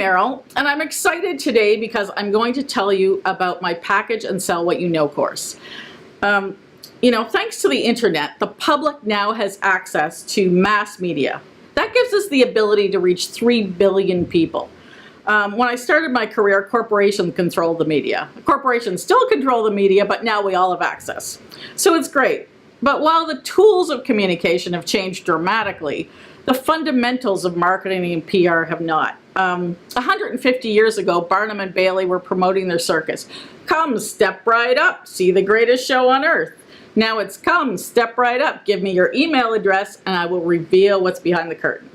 Merrill, and I'm excited today because I'm going to tell you about my Package and Sell What You Know course. Thanks to the internet, the public now has access to mass media. That gives us the ability to reach 3 billion people. When I started my career, corporations controlled the media. Corporations still control the media, but now we all have access. So it's great. But while the tools of communication have changed dramatically, the fundamentals of marketing and PR have not. 150 years ago, Barnum and Bailey were promoting their circus. Come, step right up, see the greatest show on earth. Now it's come, step right up, give me your email address, and I will reveal what's behind the curtain.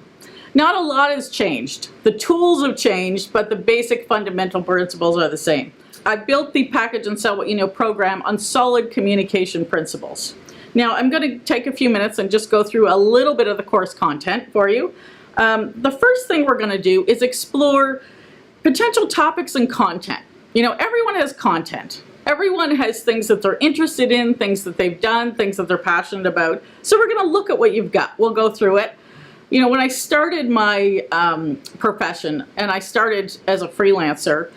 Not a lot has changed. The tools have changed, but the basic fundamental principles are the same. I built the Package and Sell What You Know program on solid communication principles. Now, I'm going to take a few minutes and just go through a little bit of the course content for you. The first thing we're going to do is explore potential topics and content. Everyone has content. Everyone has things that they're interested in, things that they've done, things that they're passionate about. So we're going to look at what you've got. We'll go through it. When I started my profession, and I started as a freelancer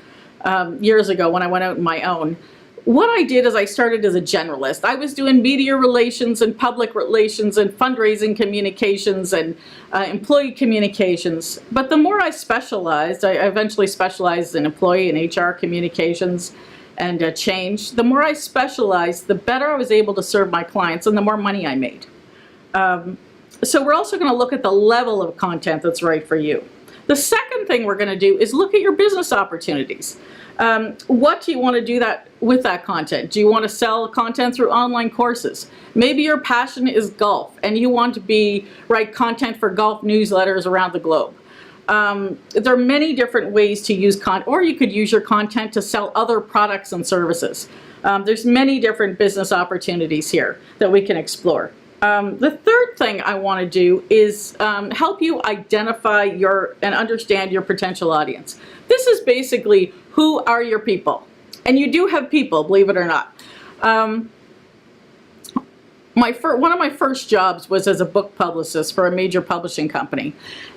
years ago when I went out on my own, what I did is I started as a generalist. I was doing media relations and public relations and fundraising communications and employee communications. But the more I specialized, I eventually specialized in employee and HR communications and change. The more I specialized, the better I was able to serve my clients and the more money I made. So we're also going to look at the level of content that's right for you. The second thing we're going to do is look at your business opportunities. What do you want to do with that content? Do you want to sell content through online courses? Maybe your passion is golf and you want to write content for golf newsletters around the globe. There are many different ways to use content, or you could use your content to sell other products and services. There's many different business opportunities here that we can explore. The third thing I want to do is help you identify and understand your potential audience. This is basically, who are your people? And you do have people, believe it or not. One of my first jobs was as a book publicist for a major publishing company.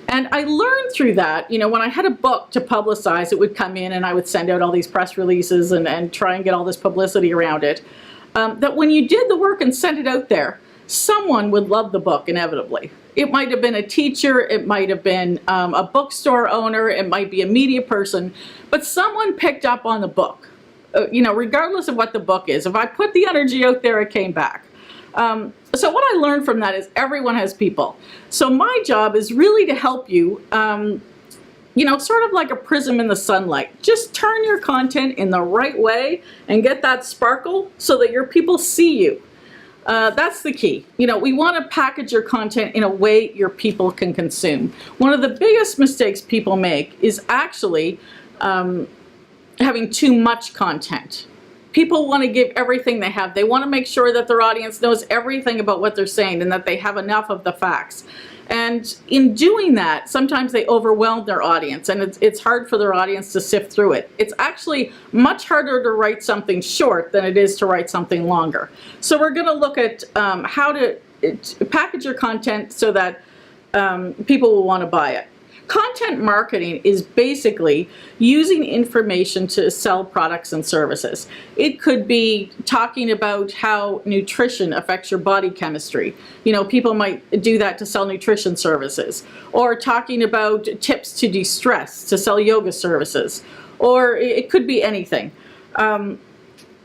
And I learned through that, when I had a book to publicize, it would come in and I would send out all these press releases and try and get all this publicity around it. That when you did the work and sent it out there, someone would love the book inevitably. It might have been a teacher, it might have been a bookstore owner, it might be a media person, but someone picked up on the book. Regardless of what the book is. If I put the energy out there, it came back. So what I learned from that is everyone has people. So my job is really to help you, sort of like a prism in the sunlight. Just turn your content in the right way and get that sparkle so that your people see you. That's the key. We want to package your content in a way your people can consume. One of the biggest mistakes people make is actually having too much content. People want to give everything they have. They want to make sure that their audience knows everything about what they're saying and that they have enough of the facts. And in doing that, sometimes they overwhelm their audience and it's hard for their audience to sift through it. It's actually much harder to write something short than it is to write something longer. So we're going to look at how to package your content so that people will want to buy it. Content marketing is basically using information to sell products and services. It could be talking about how nutrition affects your body chemistry. People might do that to sell nutrition services, or talking about tips to de-stress, to sell yoga services, or it could be anything.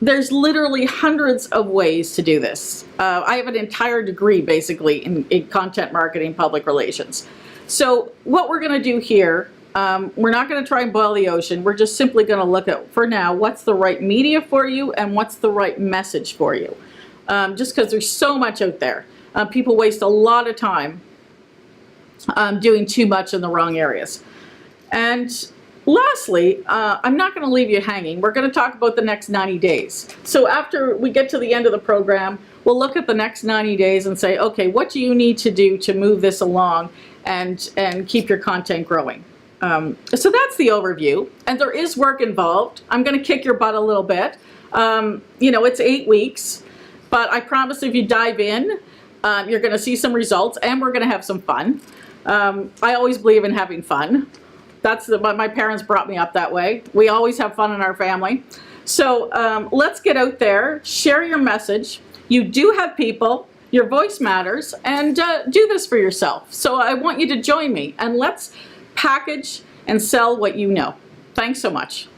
There's literally hundreds of ways to do this. I have an entire degree basically in content marketing, public relations. So what we're going to do here, we're not going to try and boil the ocean. We're just simply going to look at, for now, what's the right media for you and what's the right message for you. Just because there's so much out there. People waste a lot of time doing too much in the wrong areas. And lastly, I'm not going to leave you hanging. We're going to talk about the next 90 days. So after we get to the end of the program, we'll look at the next 90 days and say, okay, what do you need to do to move this along and keep your content growing? So that's the overview, and there is work involved. I'm going to kick your butt a little bit. It's 8 weeks, but I promise if you dive in, you're going to see some results and we're going to have some fun. I always believe in having fun. My parents brought me up that way. We always have fun in our family. So let's get out there, share your message. You do have people, your voice matters, and do this for yourself. So I want you to join me, and let's package and sell what you know. Thanks so much.